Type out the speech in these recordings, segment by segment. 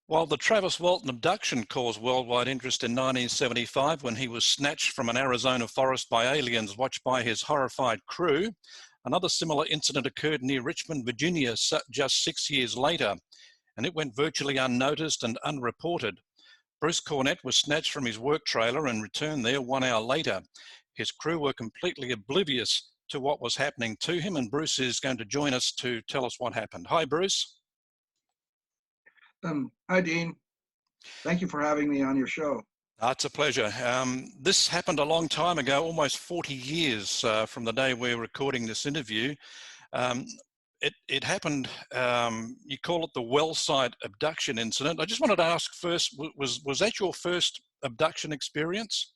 While the Travis Walton abduction caused worldwide interest in 1975 when he was snatched from an Arizona forest by aliens watched by his horrified crew, another similar incident occurred near Richmond, Virginia, just 6 years later, and it went virtually unnoticed and unreported. Bruce Cornet was snatched from his work trailer and returned there 1 hour later. His crew were completely oblivious to what was happening to him, and Bruce is going to join us to tell us what happened. Hi, Bruce. Hi, Dean. Thank you for having me on your show. It's a pleasure. This happened a long time ago, almost 40 years from the day we're recording this interview. It happened, you call it the Wellsite abduction incident. I just wanted to ask first, was that your first abduction experience?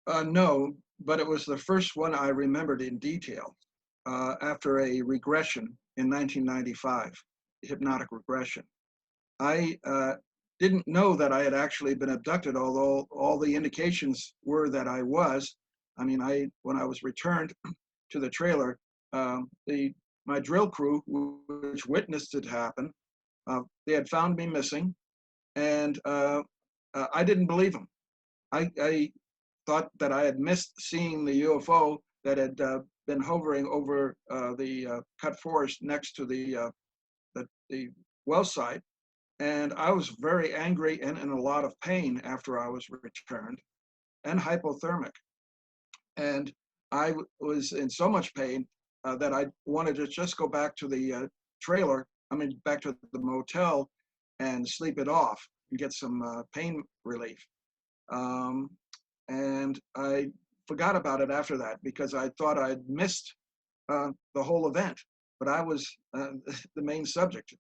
No, but it was the first one I remembered in detail after a regression in 1995, hypnotic regression. I didn't know that I had actually been abducted, although all the indications were that I was. I mean, when I was returned to the trailer, my drill crew, which witnessed it happen, they had found me missing, and I didn't believe them. I thought that I had missed seeing the UFO that had been hovering over the cut forest next to the well site. And I was very angry and in a lot of pain after I was returned, and hypothermic. And I was in so much pain that I wanted to just go back to the back to the motel and sleep it off and get some pain relief. And I forgot about it after that because I thought I'd missed the whole event, but I was the main subject,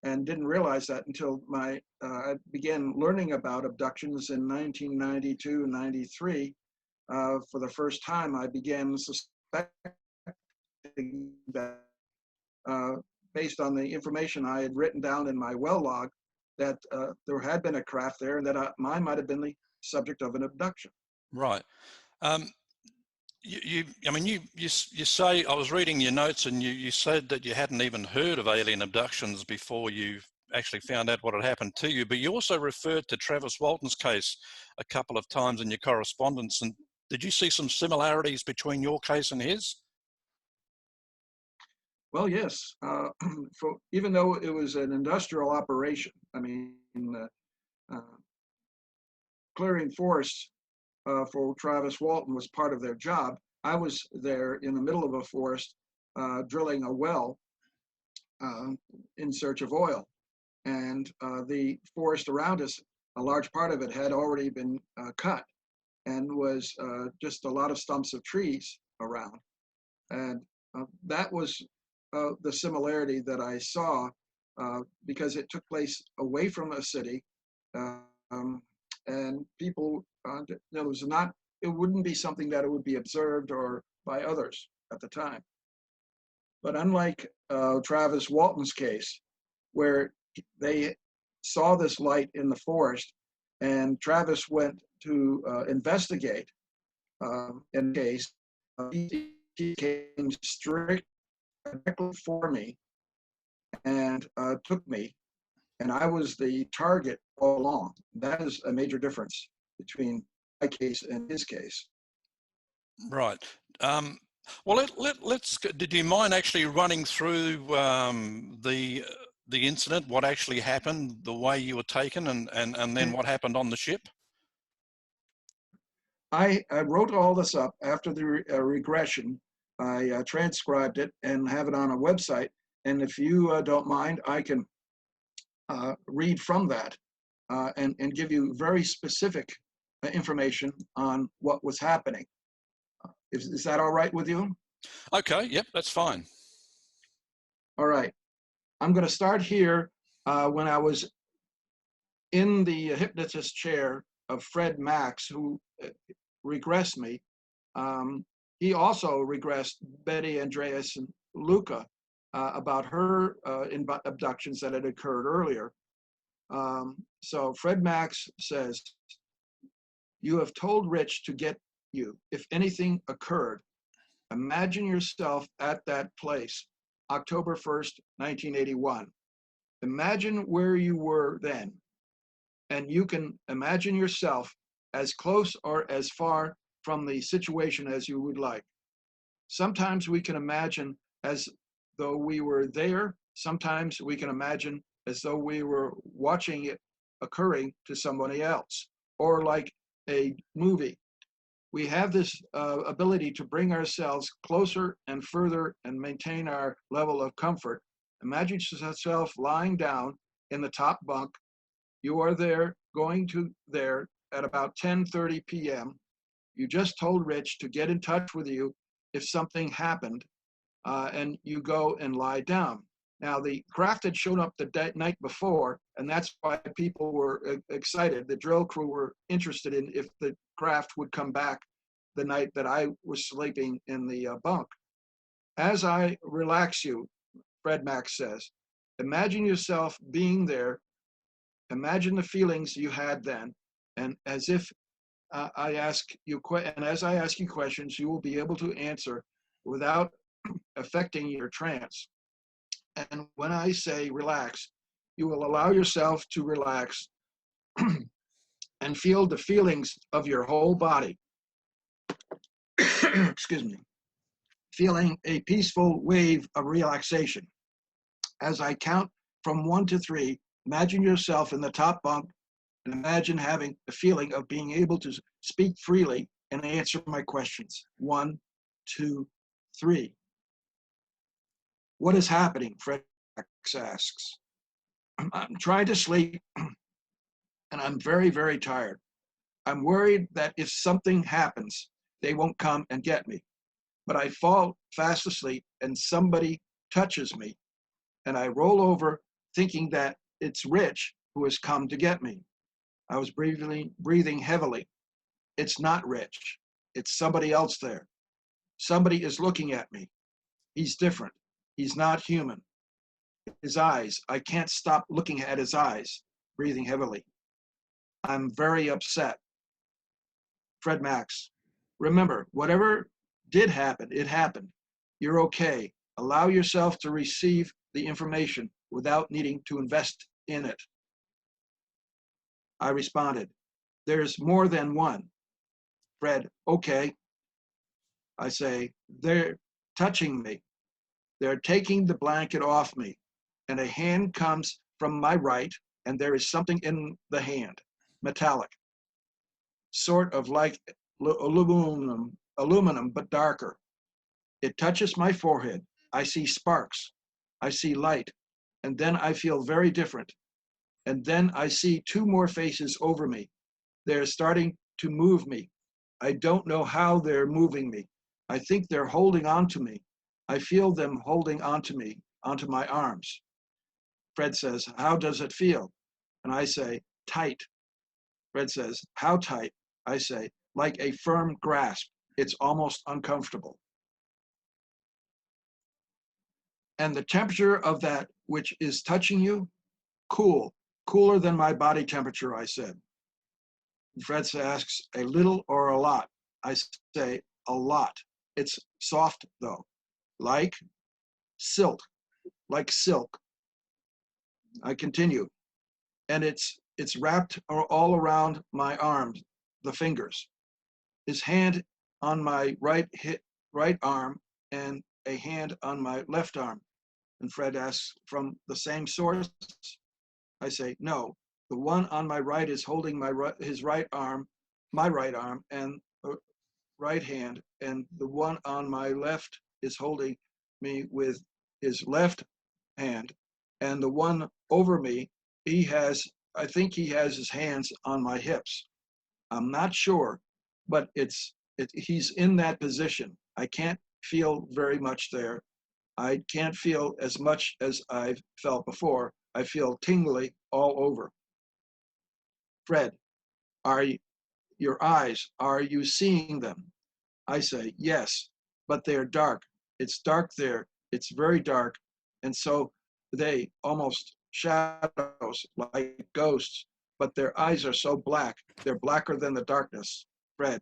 and didn't realize that until I began learning about abductions in 1992, 93. For the first time, I began suspecting that, based on the information I had written down in my well log, that there had been a craft there and that I might have been the subject of an abduction. Right. You say, I was reading your notes, and you said that you hadn't even heard of alien abductions before you actually found out what had happened to you, but you also referred to Travis Walton's case a couple of times in your correspondence. And did you see some similarities between your case and his? Well, yes. Even though it was an industrial operation, I mean, clearing forests for Travis Walton was part of their job. I was there in the middle of a forest drilling a well in search of oil. And the forest around us, a large part of it had already been cut and was just a lot of stumps of trees around. And that was the similarity that I saw because it took place away from a city. And people, it wouldn't be something that it would be observed or by others at the time. But unlike Travis Walton's case, where they saw this light in the forest and Travis went to investigate in the case, he came straight directly for me and took me, and I was the target all along. That is a major difference between my case and his case. Right. Well, let's. Did you mind actually running through the incident, what actually happened, the way you were taken, and then what happened on the ship? I wrote all this up after the regression. I transcribed it and have it on a website. And if you don't mind, I can read from that and give you very specific information on what was happening. Is that all right with you? Okay, yep, that's fine. All right. I'm going to start here when I was in the hypnotist chair of Fred Max, who regressed me. He also regressed Betty, Andreas, and Luca about her abductions that had occurred earlier. So Fred Max says, "You have told Rich to get you. If anything occurred, imagine yourself at that place, October 1st, 1981. Imagine where you were then, and you can imagine yourself as close or as far from the situation as you would like. Sometimes we can imagine as though we were there. Sometimes we can imagine as though we were watching it occurring to somebody else, or like a movie. We have this ability to bring ourselves closer and further and maintain our level of comfort. Imagine yourself lying down in the top bunk. You are there, going to there at about 10:30 p.m. You just told Rich to get in touch with you if something happened, and you go and lie down. Now, the craft had shown up the night before, and that's why people were excited. The drill crew were interested in if the craft would come back the night that I was sleeping in the bunk. As I relax you, Fred Max says, imagine yourself being there. Imagine the feelings you had then, and as if I ask you, and as I ask you questions, you will be able to answer without affecting your trance. And when I say relax, you will allow yourself to relax and feel the feelings of your whole body. Excuse me. Feeling a peaceful wave of relaxation. As I count from 1 to 3, imagine yourself in the top bunk and imagine having the feeling of being able to speak freely and answer my questions. 1, 2, 3. What is happening? Fred asks. I'm trying to sleep and I'm very, very tired. I'm worried that if something happens, they won't come and get me. But I fall fast asleep and somebody touches me and I roll over thinking that it's Rich who has come to get me. I was breathing heavily. It's not Rich. It's somebody else there. Somebody is looking at me. He's different. He's not human. His eyes, I can't stop looking at his eyes, breathing heavily. I'm very upset. Fred Max, remember, whatever did happen, it happened. You're okay. Allow yourself to receive the information without needing to invest in it. I responded, there's more than one. Fred, okay. I say, they're touching me. They're taking the blanket off me. And a hand comes from my right, and there is something in the hand, metallic, sort of like aluminum, but darker. It touches my forehead. I see sparks. I see light. And then I feel very different. And then I see 2 more faces over me. They're starting to move me. I don't know how they're moving me. I think they're holding on to me. I feel them holding onto me, onto my arms. Fred says, how does it feel? And I say, tight. Fred says, how tight? I say, like a firm grasp. It's almost uncomfortable. And the temperature of that which is touching you, cool, cooler than my body temperature, I said. Fred asks, a little or a lot? I say, a lot. It's soft though, like silk, like silk. I continue, and it's wrapped all around my arms, the fingers. His hand on my right arm and a hand on my left arm. And Fred asks, from the same source? I say, no, the one on my right is holding his right arm, my right arm, and right hand, and the one on my left is holding me with his left hand, and the one over me, I think he has his hands on my hips. I'm not sure, but he's in that position. I can't feel very much there. I can't feel as much as I've felt before. I feel tingly all over. Fred, your eyes, are you seeing them? I say, yes, but they're dark. It's dark there. It's very dark. And so they almost shadows like ghosts, but their eyes are so black. They're blacker than the darkness. Fred,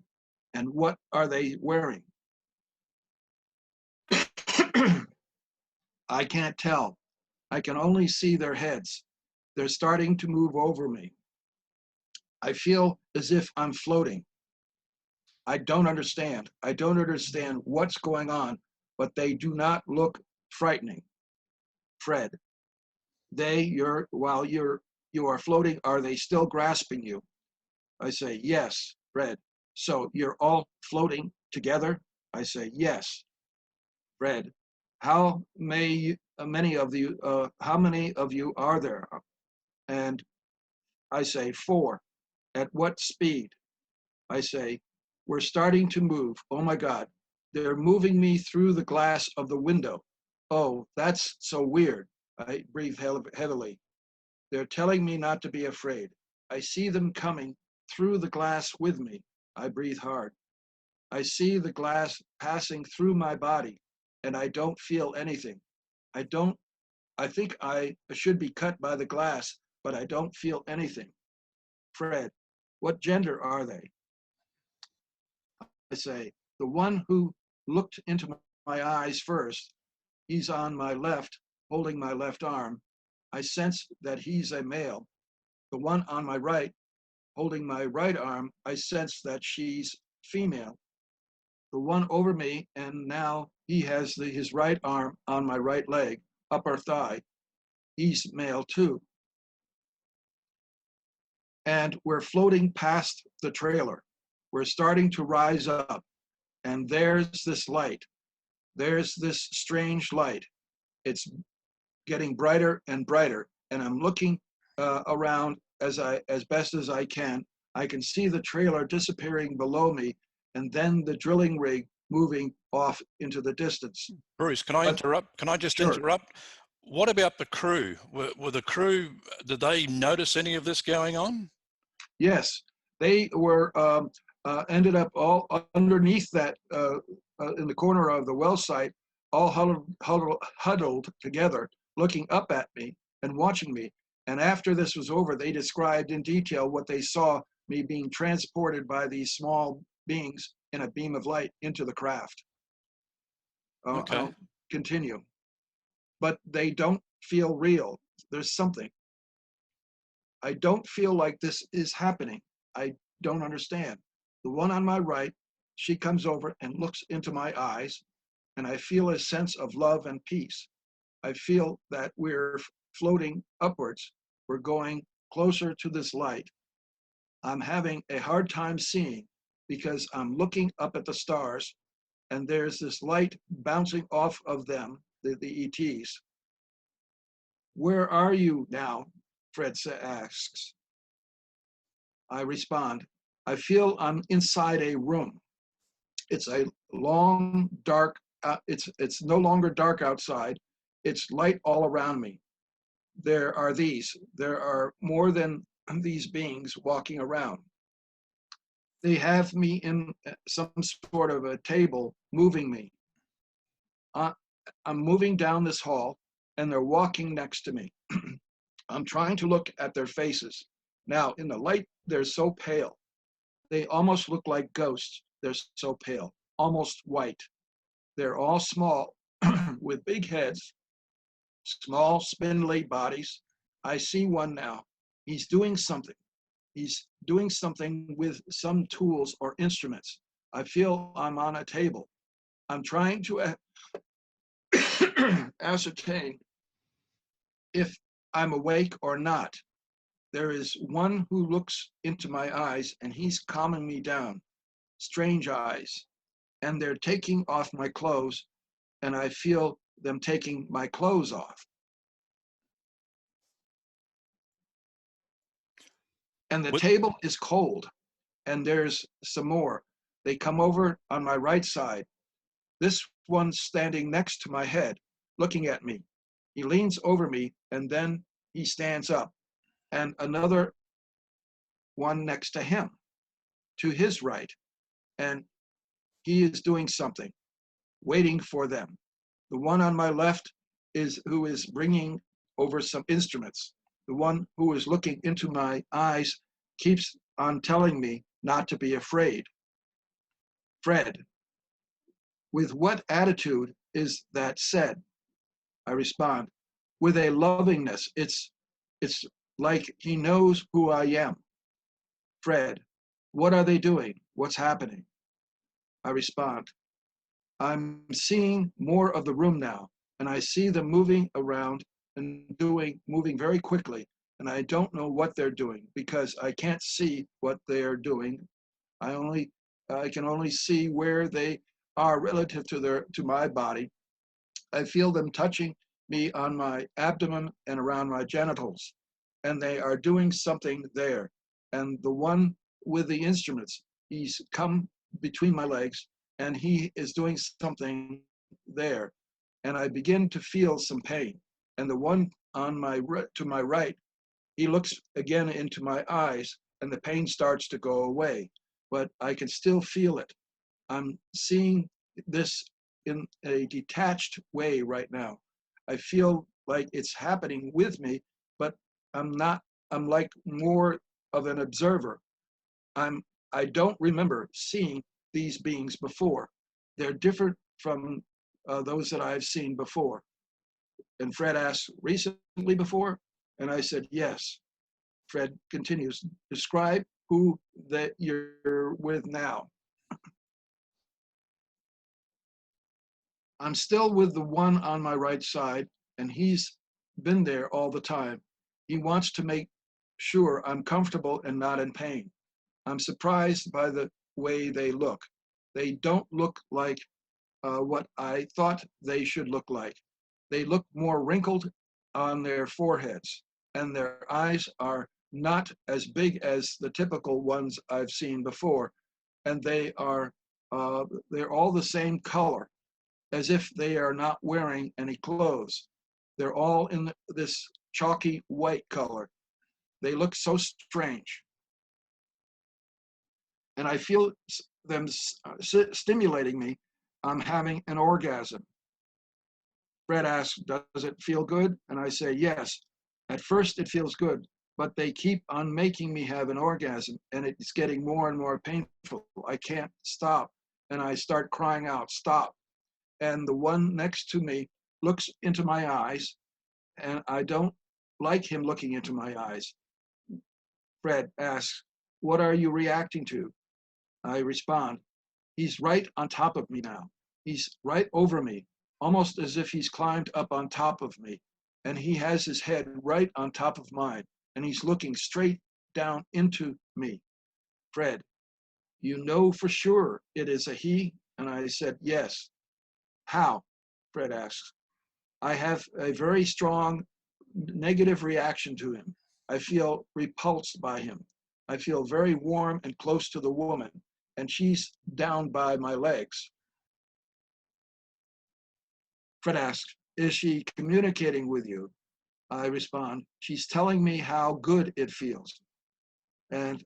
and what are they wearing? I can't tell. I can only see their heads. They're starting to move over me. I feel as if I'm floating. I don't understand. I don't understand what's going on, but they do not look frightening. Fred, while you are floating, are they still grasping you? I say, yes, Fred. So you're all floating together? I say, yes. Fred, how many of you are there? And I say, 4. At what speed? I say, we're starting to move. Oh my God, they're moving me through the glass of the window. Oh, that's so weird. I breathe heavily. They're telling me not to be afraid. I see them coming through the glass with me. I breathe hard. I see the glass passing through my body, and I don't feel anything. I think I should be cut by the glass, but I don't feel anything. Fred, what gender are they? I say, the one who looked into my eyes first, he's on my left, holding my left arm. I sense that he's a male. The one on my right, holding my right arm, I sense that she's female. The one over me, and now he has his right arm on my right leg, upper thigh. He's male too. And we're floating past the trailer. We're starting to rise up, and there's this light. There's this strange light. It's getting brighter and brighter, and I'm looking around as best as I can. I can see the trailer disappearing below me, and then the drilling rig moving off into the distance. Bruce, can I interrupt? Can I just interrupt? What about the crew? Were the crew, did they notice any of this going on? Yes, they were ended up all underneath that in the corner of the Wellsite, all huddled together, looking up at me and watching me. And after this was over, they described in detail what they saw me being transported by these small beings in a beam of light into the craft. Okay. I'll continue. But they don't feel real. There's something. I don't feel like this is happening. I don't understand. The one on my right, she comes over and looks into my eyes, and I feel a sense of love and peace. I feel that we're floating upwards. We're going closer to this light. I'm having a hard time seeing because I'm looking up at the stars, and there's this light bouncing off of them, the ETs. Where are you now? Fred asks. I respond, I feel I'm inside a room. It's a long, dark, it's no longer dark outside. It's light all around me. There are more than these beings walking around. They have me in some sort of a table, moving me. I'm moving down this hall, and they're walking next to me. I'm trying to look at their faces. Now, in the light, they're so pale. They almost look like ghosts. They're so pale, almost white. They're all small, with big heads, small, spindly bodies. I see one now. He's doing something. He's doing something with some tools or instruments. I feel I'm on a table. I'm trying to ascertain if I'm awake or not. There is one who looks into my eyes, and he's calming me down. Strange eyes. And they're taking off my clothes, and I feel them taking my clothes off. And the table is cold, and there's some more. They come over on my right side. This one's standing next to my head, looking at me. He leans over me, and then he stands up. And another one next to him, to his right. And he is doing something, waiting for them. The one on my left who is bringing over some instruments. The one who is looking into my eyes keeps on telling me not to be afraid. Fred, with what attitude is that said? I respond, with a lovingness. It's like he knows who I am. Fred, what are they doing? What's happening? I respond, I'm seeing more of the room now, and I see them moving around and moving very quickly, and I don't know what they're doing because I can't see what they're doing. I can only see where they are relative to my body. I feel them touching me on my abdomen and around my genitals, and they are doing something there. And the one with the instruments, he's come between my legs, and he is doing something there. And I begin to feel some pain. And the one to my right, he looks again into my eyes, and the pain starts to go away, but I can still feel it. I'm seeing this in a detached way right now. I feel like it's happening with me, but I'm not, I'm like more of an observer. I don't remember seeing these beings before. They're different from those that I've seen before. And Fred asked, recently before? And I said, yes. Fred continues, describe who that you're with now. I'm still with the one on my right side, and he's been there all the time. He wants to make sure I'm comfortable and not in pain. I'm surprised by the way they look. They don't look like what I thought they should look like. They look more wrinkled on their foreheads, and their eyes are not as big as the typical ones I've seen before, and they're all the same color, as if they are not wearing any clothes. They're all in this chalky white color. They look so strange. And I feel them stimulating me. I'm having an orgasm. Fred asks, does it feel good? And I say, yes. At first it feels good, but they keep on making me have an orgasm, and it's getting more and more painful. I can't stop. And I start crying out, stop. And the one next to me looks into my eyes, and I don't like him looking into my eyes. Fred asks, what are you reacting to? I respond, he's right on top of me now. He's right over me, almost as if he's climbed up on top of me. And he has his head right on top of mine, and he's looking straight down into me. Fred, you know for sure it is a he? And I said, yes. How? Fred asks. I have a very strong negative reaction to him. I feel repulsed by him. I feel very warm and close to the woman, and she's down by my legs. Fred asks, is she communicating with you? I respond, she's telling me how good it feels. And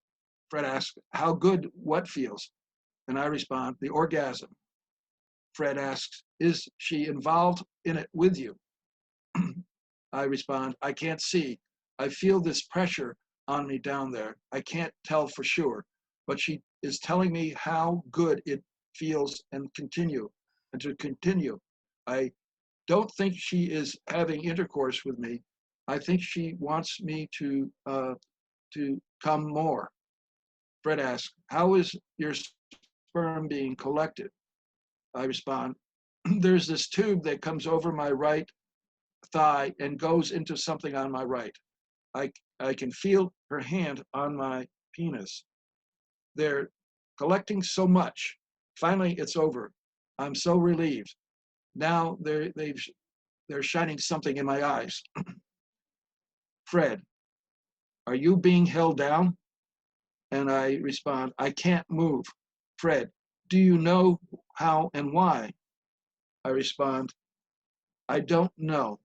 Fred asks, how good what feels? And I respond, the orgasm. Fred asks, is she involved in it with you? I respond, I can't see. I feel this pressure on me down there. I can't tell for sure, but she is telling me how good it feels and to continue. I don't think she is having intercourse with me. I think she wants me to come more. Fred asks, how is your sperm being collected? I respond, there's this tube that comes over my right thigh and goes into something on my right. I can feel her hand on my penis. They're collecting so much. Finally, it's over. I'm so relieved. Now they're shining something in my eyes. Fred, are you being held down? And I respond, I can't move. Fred, do you know how and why? I respond, I don't know.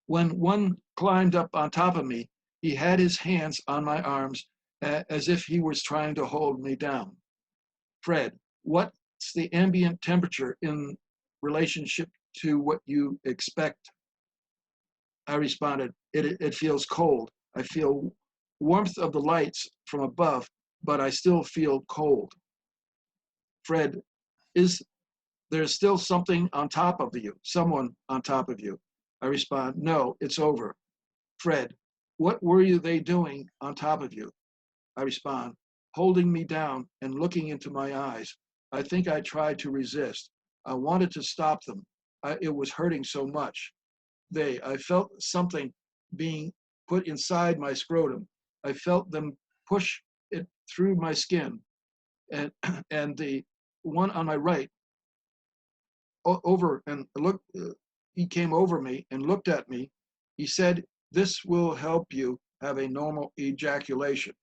When one climbed up on top of me, he had his hands on my arms as if he was trying to hold me down. Fred, what's the ambient temperature in relationship to what you expect? I responded, it feels cold. I feel warmth of the lights from above, but I still feel cold. Fred, is there still something on top of you, someone on top of you? I respond, no, it's over. Fred, what were they doing on top of you? I respond, holding me down and looking into my eyes. I think I tried to resist. I wanted to stop them. It was hurting so much. I felt something being put inside my scrotum. I felt them push it through my skin. And, and the one on my right, over and looked, he came over me and looked at me. He said, this will help you have a normal ejaculation.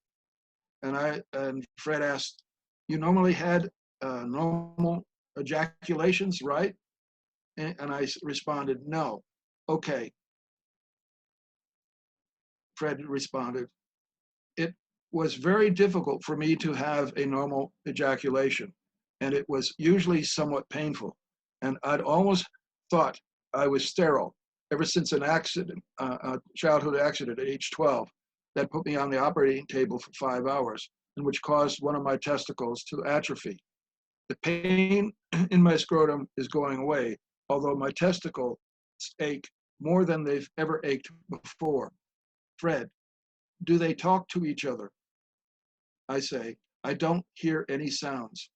And Fred asked, you normally had normal ejaculations, right? And I responded, no. Okay. Fred responded, it was very difficult for me to have a normal ejaculation, and it was usually somewhat painful. And I'd almost thought I was sterile ever since an accident, a childhood accident at age 12 that put me on the operating table for 5 hours and which caused one of my testicles to atrophy. The pain in my scrotum is going away, although my testicles ache more than they've ever ached before. Fred, do they talk to each other? I say, I don't hear any sounds.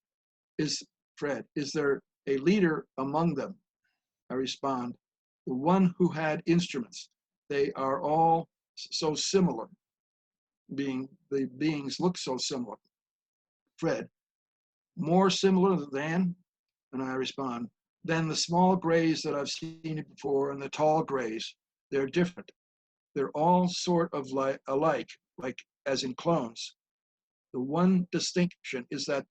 Fred, is there a leader among them? I respond, the one who had instruments. They are all so similar. The beings look so similar. Fred, more similar than? And I respond, than the small grays that I've seen before and the tall grays. They're different. They're all sort of alike, like as in clones. The one distinction is that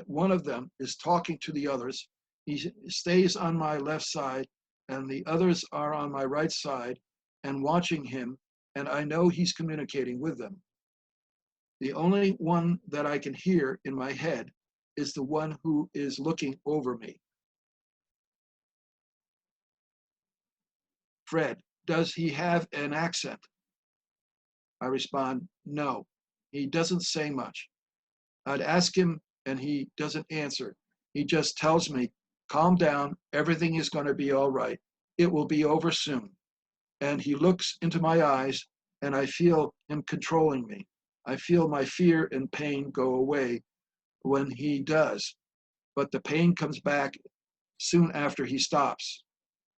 one of them is talking to the others. He stays on my left side, and the others are on my right side and watching him, and I know he's communicating with them. The only one that I can hear in my head is the one who is looking over me. Fred, does he have an accent? I respond, no, he doesn't say much. I'd ask him and he doesn't answer. He just tells me, calm down, everything is going to be all right. It will be over soon. And he looks into my eyes and I feel him controlling me. I feel my fear and pain go away when he does, but the pain comes back soon after he stops.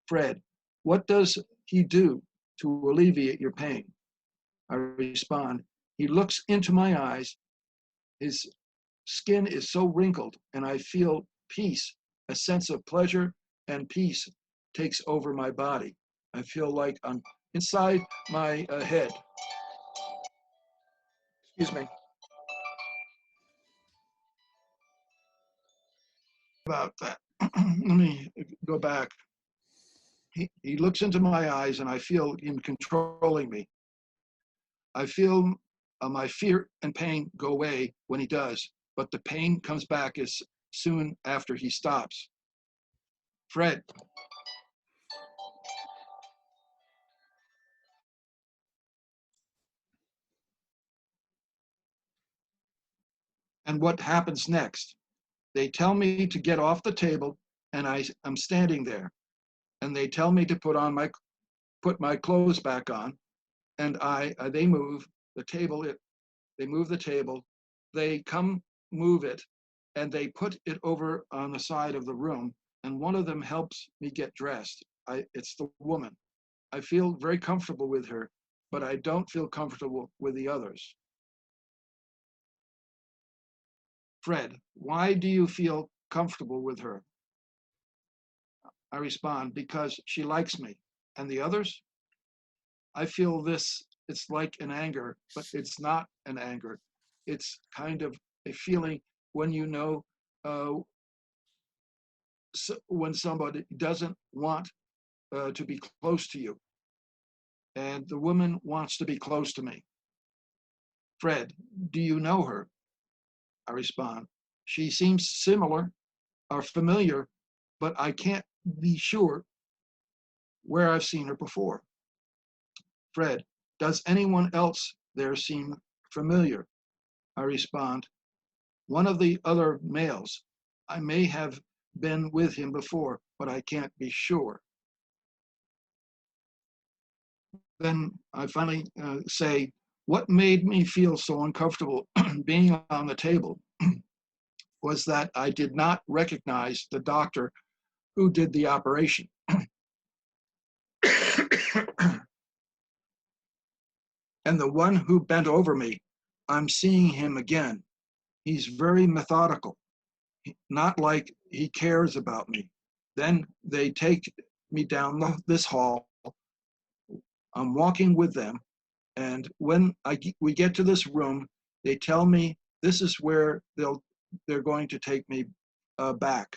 Fred, what does he do to alleviate your pain? I respond, he looks into my eyes. His skin is so wrinkled and I feel peace, a sense of pleasure and peace takes over my body. I feel like I'm inside my head. Excuse me. About that. Let me go back. He looks into my eyes and I feel him controlling me. I feel my fear and pain go away when he does, but the pain comes back as soon after he stops. Fred. And what happens next? They tell me to get off the table and I'm standing there. And they tell me to put my clothes back on. And they move the table, they move the table, they come move it, and they put it over on the side of the room. And one of them helps me get dressed. It's the woman. I feel very comfortable with her, but I don't feel comfortable with the others. Fred, why do you feel comfortable with her? I respond, because she likes me. And the others? I feel this, it's like an anger, but it's not an anger. It's kind of a feeling when you know when somebody doesn't want to be close to you. And the woman wants to be close to me. Fred, do you know her? I respond, she seems similar or familiar, but I can't be sure where I've seen her before. Fred, does anyone else there seem familiar? I respond, one of the other males. I may have been with him before, but I can't be sure. then I finally say, what made me feel so uncomfortable being on the table was that I did not recognize the doctor who did the operation. And the one who bent over me, I'm seeing him again. He's very methodical, not like he cares about me. Then they take me down this hall. I'm walking with them. And when we get to this room, they tell me this is where they're going to take me back.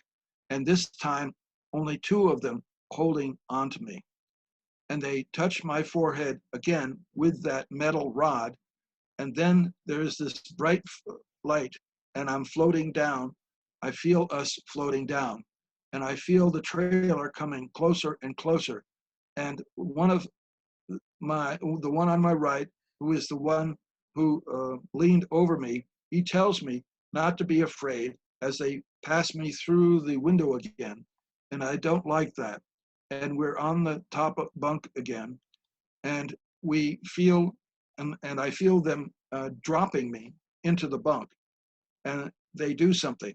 And this time, only two of them holding onto me. And they touch my forehead again with that metal rod. And then there's this bright light, and I'm floating down. I feel us floating down. And I feel the trailer coming closer and closer. And the one on my right, who is the one who leaned over me, he tells me not to be afraid as they pass me through the window again. And I don't like that. And we're on the top bunk again. And we feel, and I feel them dropping me into the bunk. And they do something.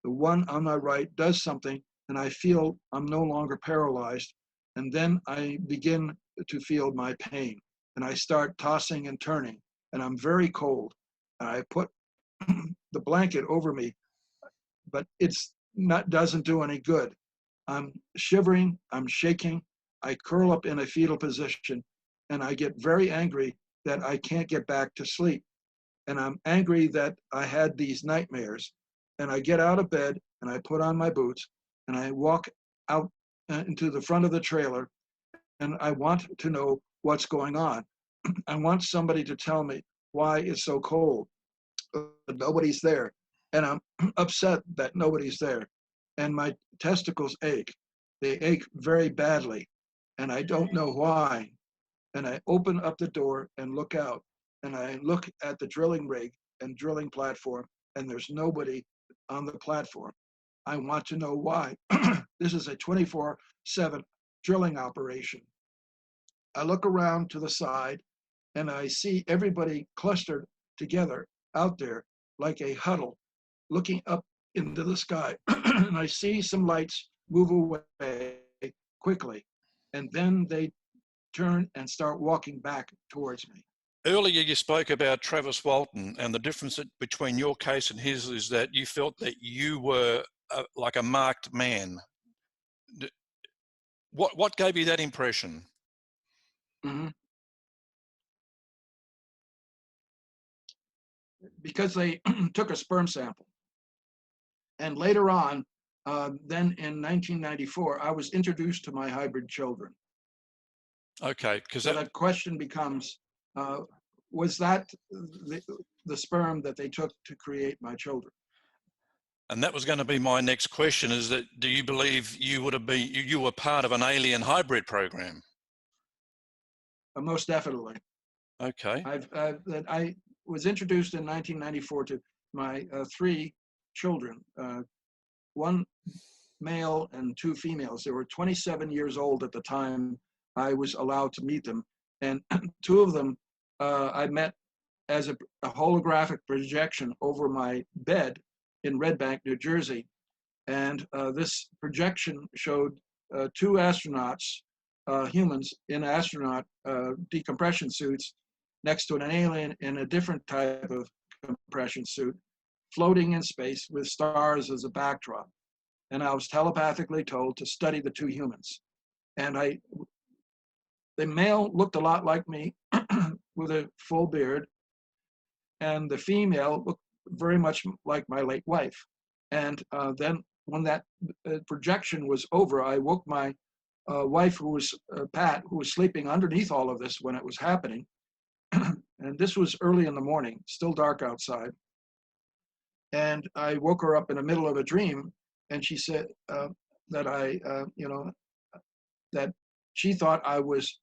The one on my right does something, and I feel I'm no longer paralyzed. And then I begin to feel my pain. And I start tossing and turning, and I'm very cold. And I put the blanket over me, but doesn't do any good. I'm shivering, I'm shaking, I curl up in a fetal position, and I get very angry that I can't get back to sleep. And I'm angry that I had these nightmares. And I get out of bed, and I put on my boots, and I walk out into the front of the trailer, and I want to know what's going on. I want somebody to tell me why it's so cold. But nobody's there. And I'm upset that nobody's there. And my testicles ache. They ache very badly. And I don't know why. And I open up the door and look out. And I look at the drilling rig and drilling platform, and there's nobody on the platform. I want to know why. This is a 24/7 drilling operation. I look around to the side, and I see everybody clustered together out there like a huddle, looking up into the sky. And I see some lights move away quickly, and then they turn and start walking back towards me. Earlier, you spoke about Travis Walton, and the difference between your case and his is that you felt that you were like a marked man. What gave you that impression? Mm-hmm. Because they took a sperm sample. And later on, then in 1994, I was introduced to my hybrid children. Okay, because so that question becomes, was that the sperm that they took to create my children? And that was going to be my next question, is that do you believe you were part of an alien hybrid program? Most definitely. Okay. I was introduced in 1994 to my three children, one male and two females. They were 27 years old at the time I was allowed to meet them. And two of them I met as a holographic projection over my bed in Red Bank, New Jersey. And this projection showed two astronauts, humans in astronaut decompression suits, next to an alien in a different type of compression suit, floating in space with stars as a backdrop. And I was telepathically told to study the two humans. And the male looked a lot like me with a full beard, and the female looked very much like my late wife. And then when that projection was over, I woke my wife, who was Pat, who was sleeping underneath all of this when it was happening. And this was early in the morning, still dark outside. And I woke her up in the middle of a dream, and she said that she thought I was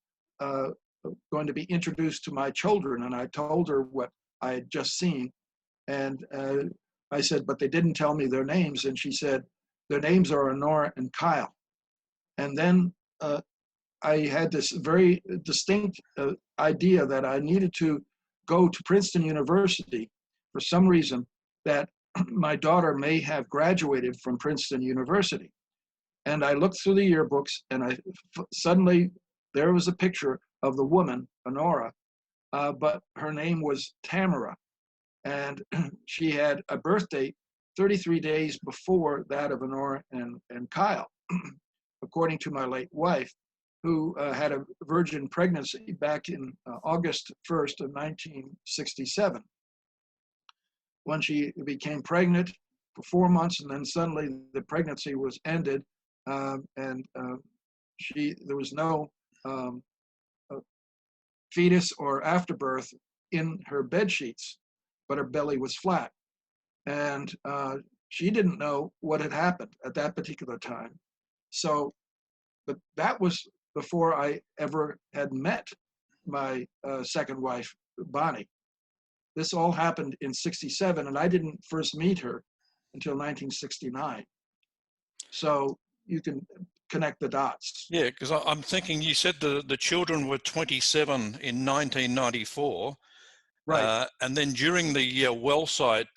going to be introduced to my children. And I told her what I had just seen. And I said, but they didn't tell me their names. And she said, their names are Honora and Kyle. And then I had this very distinct idea that I needed to go to Princeton University for some reason, that my daughter may have graduated from Princeton University. And I looked through the yearbooks, and suddenly there was a picture of the woman, Honora, but her name was Tamara. And she had a birthday 33 days before that of Honora and Kyle, according to my late wife, who had a virgin pregnancy back in August 1st of 1967. When she became pregnant for 4 months, and then suddenly the pregnancy was ended, and there was no fetus or afterbirth in her bed sheets, but her belly was flat. And she didn't know what had happened at that particular time. So, but that was before I ever had met my second wife, Bonnie. This all happened in '67, and I didn't first meet her until 1969. So you can connect the dots. Yeah, because I'm thinking you said the children were 27 in 1994. Right. And then during the Wellsite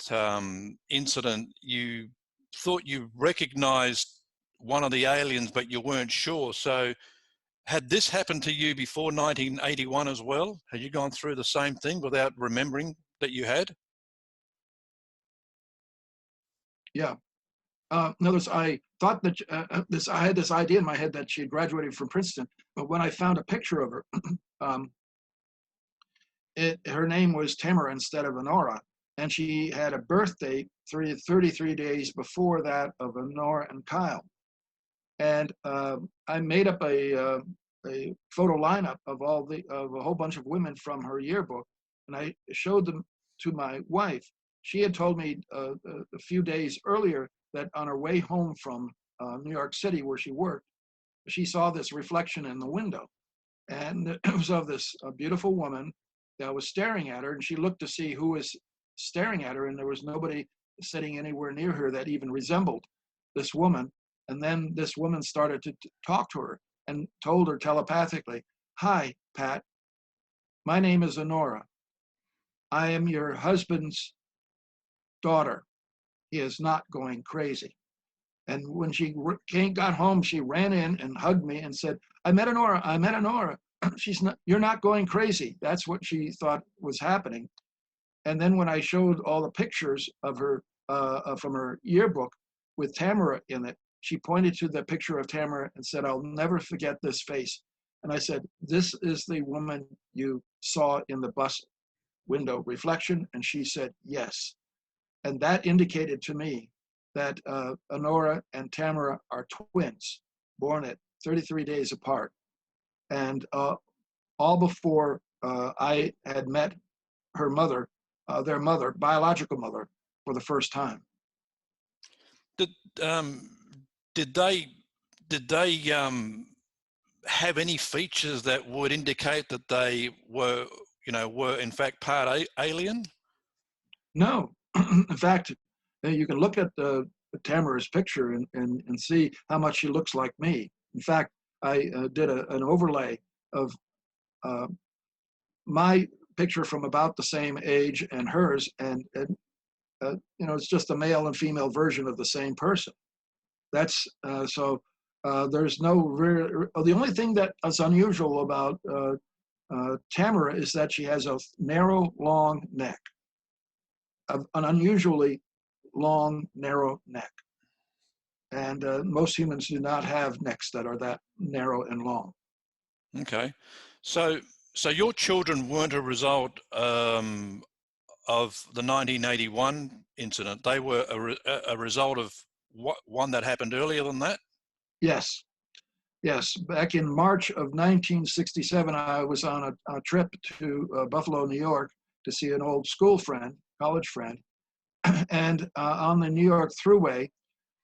incident, you thought you recognized one of the aliens, but you weren't sure. So had this happened to you before 1981 as well? Had you gone through the same thing without remembering that you had? Yeah. In other words, I thought that I had this idea in my head that she had graduated from Princeton, but when I found a picture of her, her name was Tamara instead of Honora, and she had a birthday 33 days before that of Honora and Kyle. And I made up a photo lineup of a whole bunch of women from her yearbook, and I showed them to my wife. She had told me a few days earlier that on her way home from New York City, where she worked, she saw this reflection in the window, and it was of this beautiful woman that was staring at her, and she looked to see who was staring at her, and there was nobody sitting anywhere near her that even resembled this woman. And then this woman started to talk to her and told her telepathically, "Hi, Pat, my name is Honora. I am your husband's daughter. He is not going crazy." And when she got home, she ran in and hugged me and said, "I met Honora, I met Honora. You're not going crazy." That's what she thought was happening. And then when I showed all the pictures of her from her yearbook with Tamara in it, she pointed to the picture of Tamara and said, "I'll never forget this face." And I said, "This is the woman you saw in the bus window reflection?" And she said, "Yes." And that indicated to me that Honora and Tamara are twins, born at 33 days apart. And all before I had met her mother, their mother, biological mother, for the first time. Did they have any features that would indicate that they were in fact part alien? No. In fact, you can look at Tamara's picture and see how much she looks like me. In fact, I did an overlay of my picture from about the same age and hers, and it's just a male and female version of the same person. That's so. There's no the only thing that is unusual about Tamara is that she has a narrow, long neck, an unusually long, narrow neck. And most humans do not have necks that are that narrow and long. Okay. So your children weren't a result of the 1981 incident. They were a result of one that happened earlier than that? Yes. Yes. Back in March of 1967, I was on a trip to Buffalo, New York to see an old school friend, college friend. And on the New York Thruway,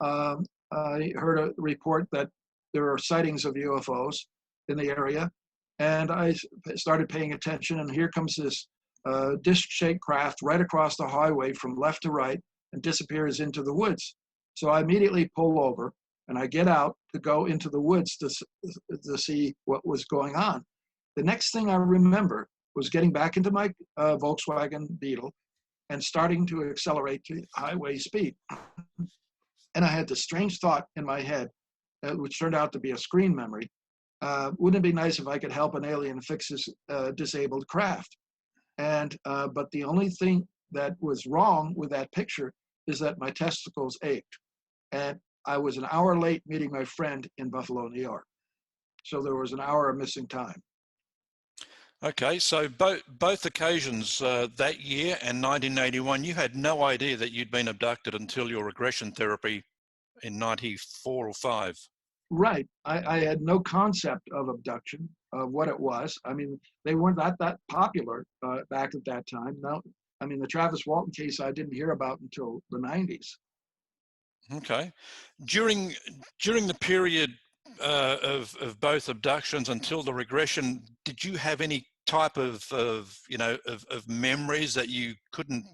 I heard a report that there are sightings of UFOs in the area. And I started paying attention, and here comes this disc-shaped craft right across the highway from left to right and disappears into the woods. So I immediately pull over, and I get out, to go into the woods to see what was going on. The next thing I remember was getting back into my Volkswagen Beetle and starting to accelerate to highway speed. And I had this strange thought in my head, which turned out to be a screen memory. Wouldn't it be nice if I could help an alien fix his disabled craft? But the only thing that was wrong with that picture is that my testicles ached. And I was an hour late meeting my friend in Buffalo, New York. So there was an hour of missing time. Okay, so both occasions, that year and 1981, you had no idea that you'd been abducted until your regression therapy in 94 or 5. Right. I had no concept of abduction, of what it was. I mean, they weren't that popular back at that time. No, I mean, the Travis Walton case I didn't hear about until the 90s. Okay. During the period of both abductions until the regression, did you have any type of memories that you couldn't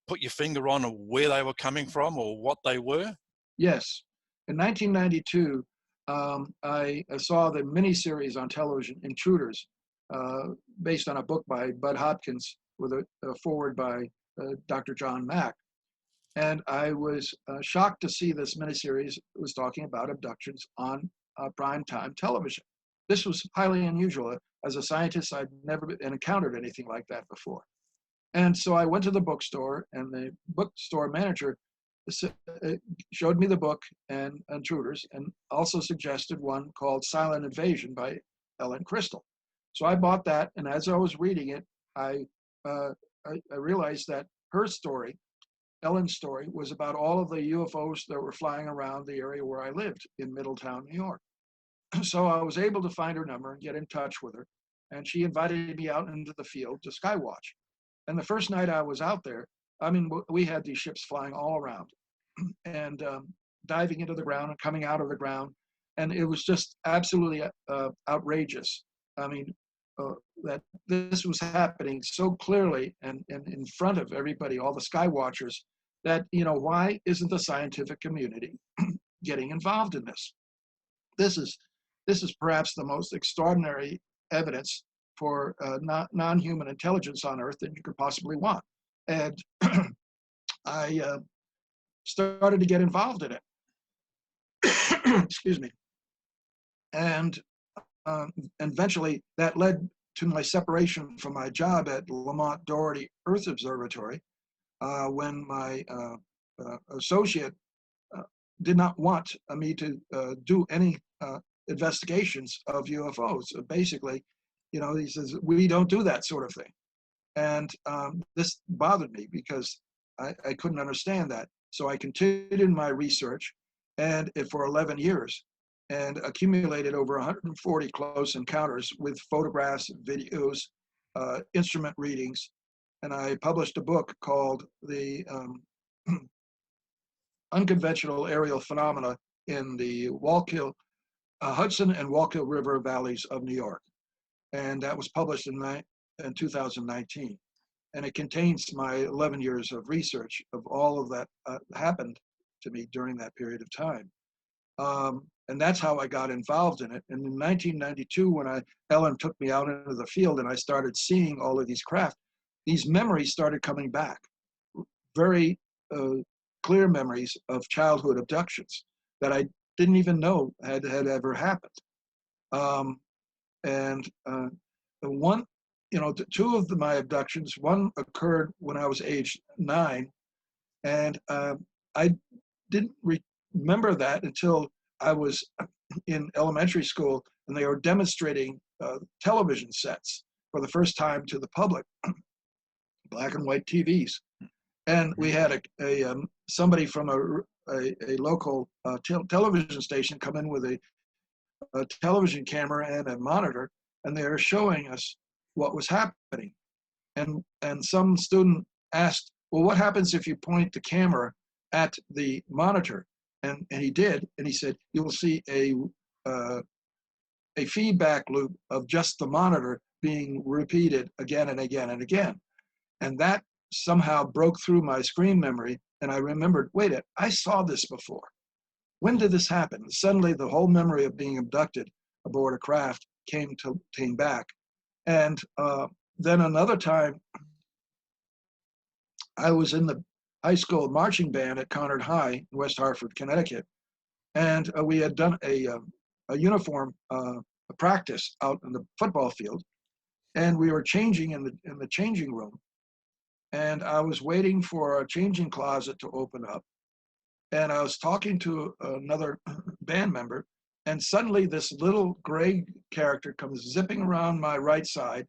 put your finger on, or where they were coming from or what they were? Yes. In 1992, I saw the miniseries on television, Intruders, based on a book by Bud Hopkins with a foreword by Dr. John Mack. And I was shocked to see this miniseries was talking about abductions on primetime television. This was highly unusual. As a scientist, I'd never encountered anything like that before. And so I went to the bookstore, and the bookstore manager showed me the book and Intruders, and also suggested one called Silent Invasion by Ellen Crystal. So I bought that, and as I was reading it, I realized that her story, Ellen's story, was about all of the UFOs that were flying around the area where I lived in Middletown, New York. So I was able to find her number and get in touch with her, and she invited me out into the field to skywatch. And the first night I was out there, I mean, we had these ships flying all around and diving into the ground and coming out of the ground. And it was just absolutely outrageous. I mean, that this was happening so clearly and in front of everybody, all the sky watchers, that, why isn't the scientific community getting involved in this? This is perhaps the most extraordinary evidence for non-human intelligence on Earth that you could possibly want. And I started to get involved in it. Excuse me. And eventually that led to my separation from my job at Lamont Doherty Earth Observatory, when my associate did not want me to do any investigations of UFOs. Basically, he says, we don't do that sort of thing. And this bothered me because I couldn't understand that. So I continued in my research, and for 11 years, and accumulated over 140 close encounters with photographs, videos, instrument readings. And I published a book called The Unconventional Aerial Phenomena in the Hudson and Wallkill River valleys of New York. And that was published in 2019. And it contains my 11 years of research of all of that happened to me during that period of time. And that's how I got involved in it. And in 1992, when Ellen took me out into the field and I started seeing all of these craft, these memories started coming back. Very clear memories of childhood abductions that I didn't even know had ever happened. Two of my abductions, one occurred when I was age 9, and I didn't remember that until I was in elementary school, and they were demonstrating television sets for the first time to the public, black and white TVs. And we had somebody from a local television station come in with a television camera and a monitor, and they were showing us what was happening. And some student asked, well, what happens if you point the camera at the monitor? And he did, and he said, you will see a feedback loop of just the monitor being repeated again and again and again. And that somehow broke through my screen memory, and I remembered, wait, I saw this before. when did this happen? Suddenly, the whole memory of being abducted aboard a craft came back. And then another time, I was in the high school marching band at Conard High in West Hartford, Connecticut, and we had done a uniform practice out in the football field, and we were changing in the changing room, and I was waiting for a changing closet to open up, and I was talking to another band member, and suddenly this little gray character comes zipping around my right side,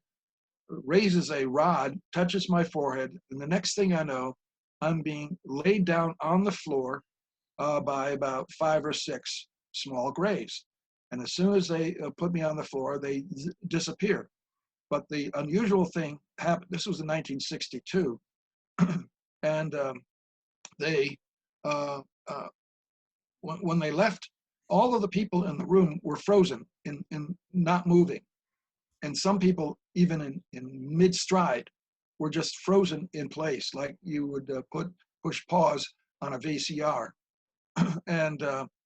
raises a rod, touches my forehead, and the next thing I know, I'm being laid down on the floor by about 5 or 6 small graves. And as soon as they put me on the floor, they disappear. But the unusual thing happened. This was in 1962, and they, when they left, all of the people in the room were frozen in not moving. And some people, even in mid-stride, were just frozen in place, like you would push pause on a VCR. And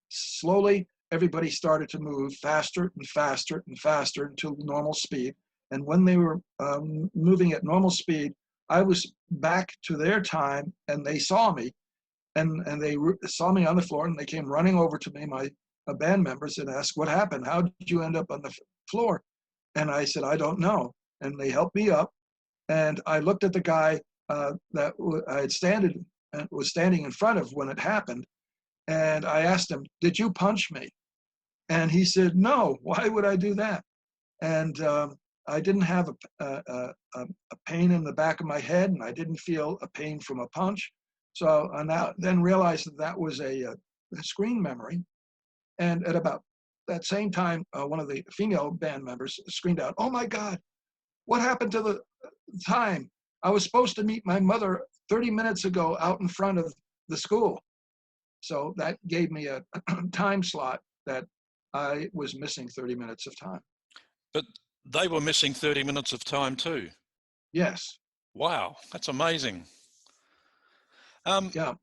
slowly, everybody started to move faster and faster and faster until normal speed. And when they were moving at normal speed, I was back to their time, and they saw me, and they saw me on the floor, and they came running over to me, my band members, and asked, "What happened? How did you end up on the floor?" And I said, "I don't know." And they helped me up, and I looked at the guy that I had was standing in front of when it happened, and I asked him, "Did you punch me?" And he said, "No, why would I do that?" And I didn't have a pain in the back of my head, and I didn't feel a pain from a punch. So I then realized that that was a screen memory. And at about that same time, one of the female band members screamed out, "Oh my God, what happened to the time? I was supposed to meet my mother 30 minutes ago out in front of the school." So that gave me a time slot that I was missing 30 minutes of time. But they were missing 30 minutes of time too. Yes. Wow, that's amazing. Yeah.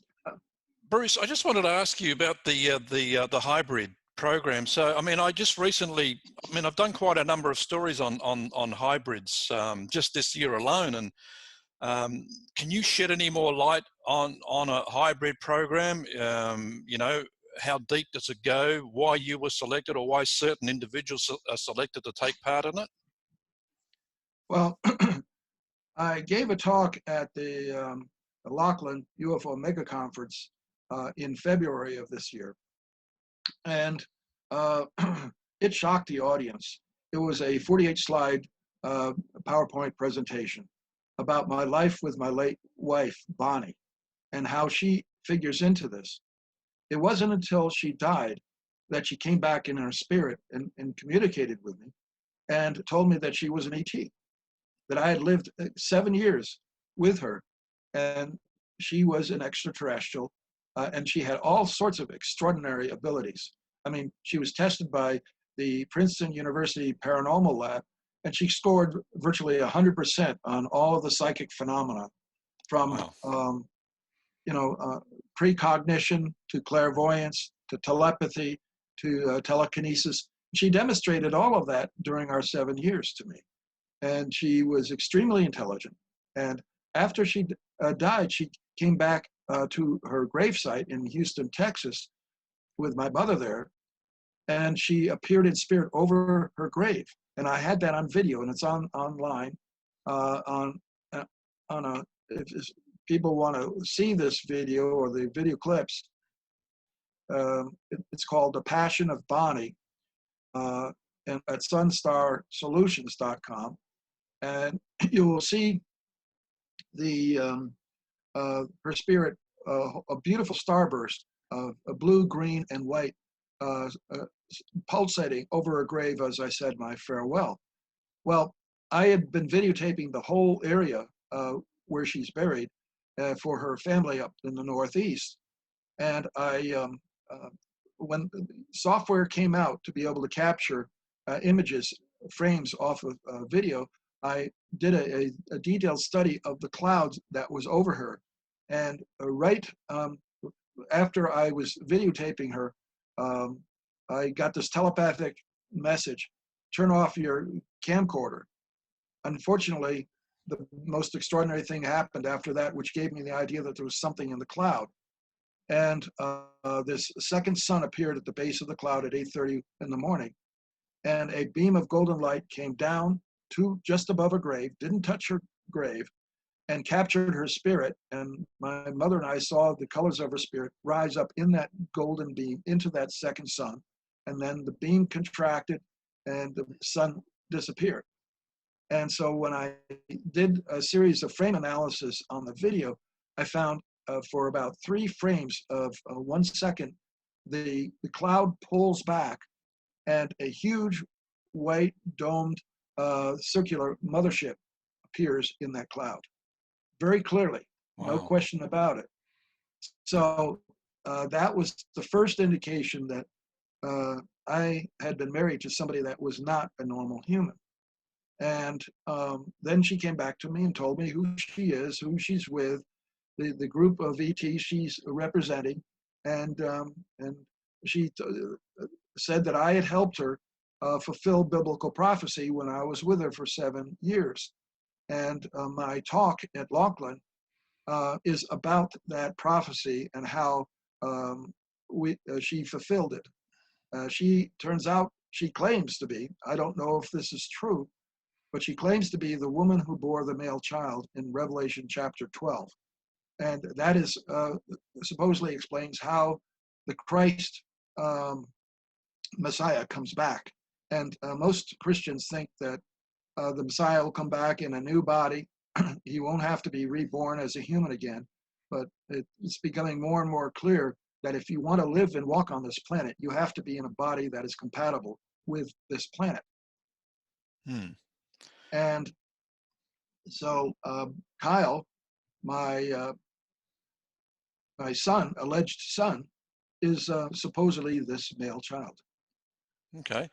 Bruce, I just wanted to ask you about the hybrid program. So, I mean, I just recently, I mean, I've done quite a number of stories on hybrids just this year alone. And can you shed any more light on a hybrid program? You know, how deep does it go? Why you were selected, or why certain individuals are selected to take part in it? Well, I gave a talk at the Laughlin UFO Mega Conference in February of this year, and it shocked the audience. It was a 48-slide PowerPoint presentation about my life with my late wife, Bonnie, and how she figures into this. It wasn't until she died that she came back in her spirit and communicated with me and told me that she was an ET, that I had lived 7 years with her, and she was an extraterrestrial, and she had all sorts of extraordinary abilities. I mean, she was tested by the Princeton University Paranormal Lab, and she scored virtually 100% on all of the psychic phenomena, from Wow. Precognition to clairvoyance to telepathy to telekinesis. She demonstrated all of that during our 7 years to me. And she was extremely intelligent. And after she died, she came back to her gravesite in Houston, Texas, with my mother there, and she appeared in spirit over her grave. And I had that on video, and it's online. If people want to see this video or the video clips, it's called "The Passion of Bonnie," and at sunstarsolutions.com. And you will see her spirit, a beautiful starburst of blue, green, and white, pulsating over her grave as I said my farewell. Well, I had been videotaping the whole area where she's buried for her family up in the Northeast. And when software came out to be able to capture images, frames off of video, I did a detailed study of the clouds that was over her. And right after I was videotaping her, I got this telepathic message: turn off your camcorder. Unfortunately, the most extraordinary thing happened after that, which gave me the idea that there was something in the cloud. And this second sun appeared at the base of the cloud at 8:30 in the morning. And a beam of golden light came down to just above her grave, didn't touch her grave, and captured her spirit. And my mother and I saw the colors of her spirit rise up in that golden beam into that second sun. And then the beam contracted and the sun disappeared. And so when I did a series of frame analysis on the video, I found for about 3 frames of 1 second, the cloud pulls back and a huge white domed circular mothership appears in that cloud very clearly. Wow. No question about it. So that was the first indication that I had been married to somebody that was not a normal human. And then she came back to me and told me who she is, who she's with, the group of ETs she's representing, and she said that I had helped her fulfill biblical prophecy when I was with her for 7 years. And my talk at Laughlin is about that prophecy and how she fulfilled it. She turns out, she claims to be, I don't know if this is true, but she claims to be the woman who bore the male child in Revelation chapter 12. And that is supposedly explains how the Christ Messiah comes back. And most Christians think that the Messiah will come back in a new body. He won't have to be reborn as a human again. But it's becoming more and more clear that if you want to live and walk on this planet, you have to be in a body that is compatible with this planet. And so Kyle, my son, alleged son, is supposedly this male child. Okay.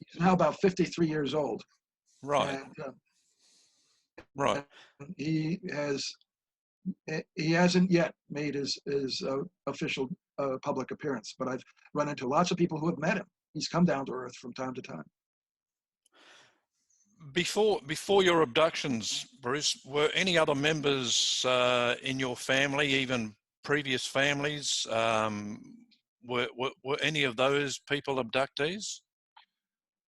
He's now about 53 years old. Right. And, right. And he hasn't yet made his official public appearance, but I've run into lots of people who have met him. He's come down to earth from time to time. Before your abductions, Bruce, were any other members in your family, even previous families, were any of those people abductees?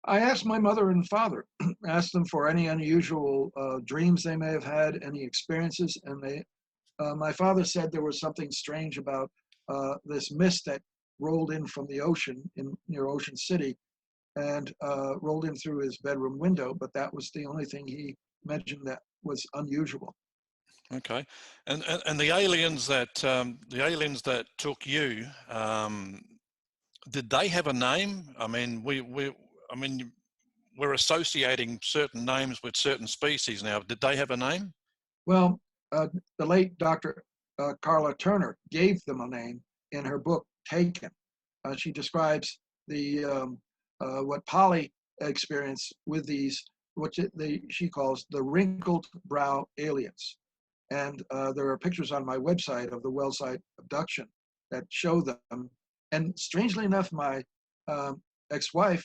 I asked my mother and father, asked them for any unusual dreams they may have had, any experiences, and my father said there was something strange about this mist that rolled in from the ocean near Ocean City and rolled in through his bedroom window, but that was the only thing he mentioned that was unusual. Okay, and the aliens that took you, did they have a name? I mean, we're associating certain names with certain species now. Did they have a name? Well, the late Dr. Carla Turner gave them a name in her book Taken. She describes what Polly experienced with these, she calls the wrinkled brow aliens. And there are pictures on my website of the Wellsite abduction that show them. And strangely enough, my ex-wife,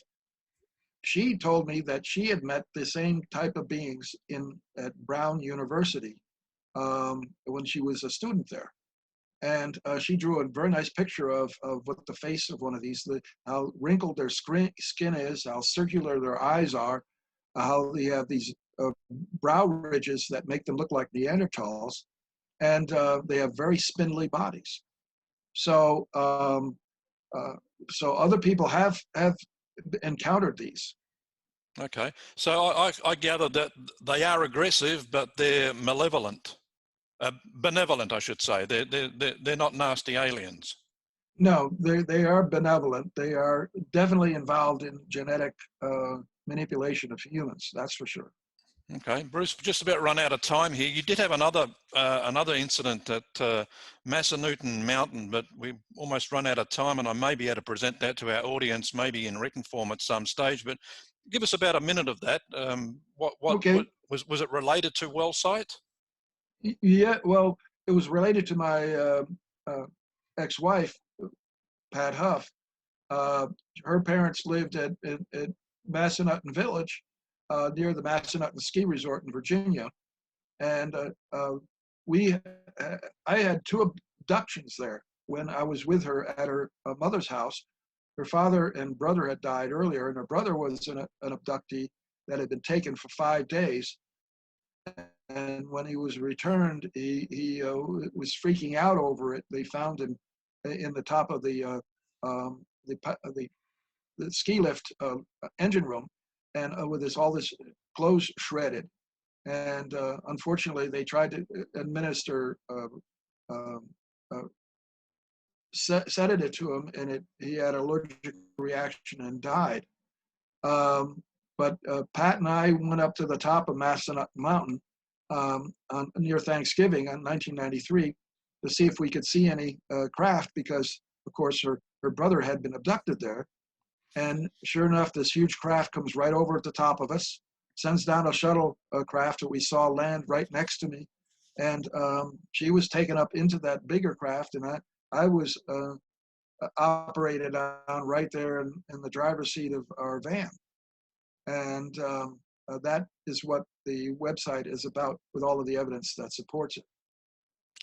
she told me that she had met the same type of beings at Brown University when she was a student there. And she drew a very nice picture of what the face of one of these, how wrinkled their skin is, how circular their eyes are, how they have these brow ridges that make them look like Neanderthals, and they have very spindly bodies. So, so other people have encountered these. Okay, so I gather that they are aggressive, but they're malevolent. Benevolent, I should say. They're not nasty aliens. No, they are benevolent. They are definitely involved in genetic manipulation of humans. That's for sure. Okay, Bruce, just about run out of time here. You did have another incident at Massanutten Mountain, but we almost run out of time, and I may be able to present that to our audience, maybe in written form at some stage. But give us about a minute of that. Okay. What was it related to Wellsite? Yeah, well, it was related to my ex-wife, Pat Huff. Her parents lived at Massanutten Village, near the Massanutten Ski Resort in Virginia. And I had two abductions there when I was with her at her mother's house. Her father and brother had died earlier, and her brother was an abductee that had been taken for 5 days. And when he was returned, he was freaking out over it. They found him in the top of the ski lift engine room, and with all this clothes shredded. And unfortunately, they tried to administer sedative to him, and he had an allergic reaction and died. But Pat and I went up to the top of Massanutten Mountain near Thanksgiving in 1993 to see if we could see any craft, because, of course, her brother had been abducted there. And sure enough, this huge craft comes right over at the top of us, sends down a shuttle craft that we saw land right next to me. And she was taken up into that bigger craft, and I was operated on right there in the driver's seat of our van. And that is what the website is about, with all of the evidence that supports it.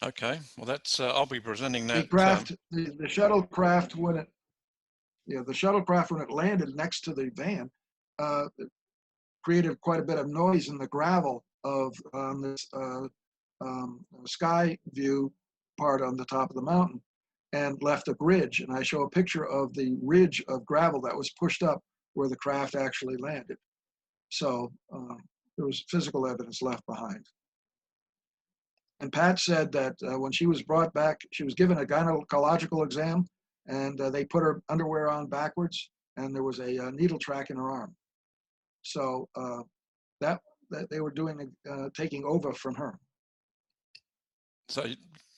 Okay, well, that's I'll be presenting that. The craft, the shuttlecraft, when it landed next to the van, created quite a bit of noise in the gravel of this sky view part on the top of the mountain, and left a ridge. And I show a picture of the ridge of gravel that was pushed up where the craft actually landed. So there was physical evidence left behind. And Pat said that when she was brought back, she was given a gynecological exam, and they put her underwear on backwards, and there was a needle track in her arm. So that they were doing taking ova from her. So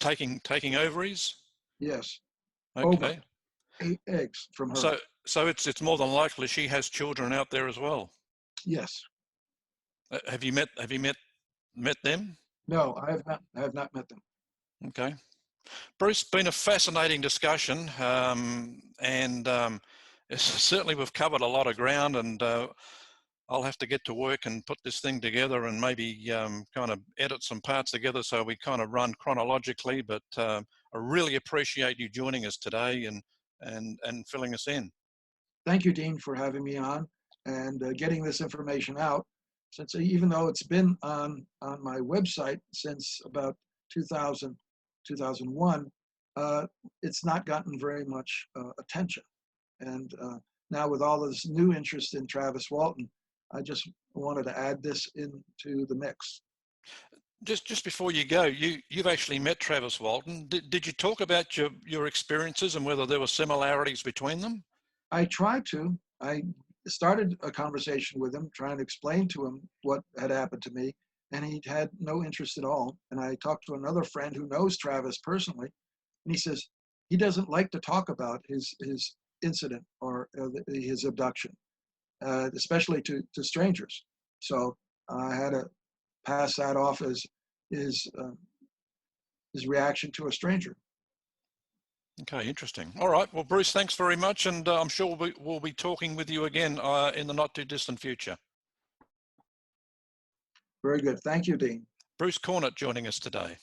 taking ovaries? Yes. Okay. Ova, 8 eggs from her. So it's more than likely she has children out there as well. Yes. Have you met them? No, I have not met them. Okay. Bruce, been a fascinating discussion, and certainly we've covered a lot of ground, and I'll have to get to work and put this thing together, and maybe kind of edit some parts together so we kind of run chronologically. But I really appreciate you joining us today and filling us in. Thank you, Dean, for having me on and getting this information out. Since even though it's been on my website since about 2000, 2001, it's not gotten very much attention. And now with all this new interest in Travis Walton, I just wanted to add this into the mix. Just before you go, you've actually met Travis Walton. Did you talk about your experiences and whether there were similarities between them? I tried to. I started a conversation with him, trying to explain to him what had happened to me, and he had no interest at all. And I talked to another friend who knows Travis personally, and he says he doesn't like to talk about his incident or his abduction, especially to strangers. So I had to pass that off as his reaction to a stranger. Okay, interesting. All right. Well, Bruce, thanks very much, and I'm sure we'll be talking with you again in the not too distant future. Very good. Thank you, Dean. Bruce Cornet joining us today.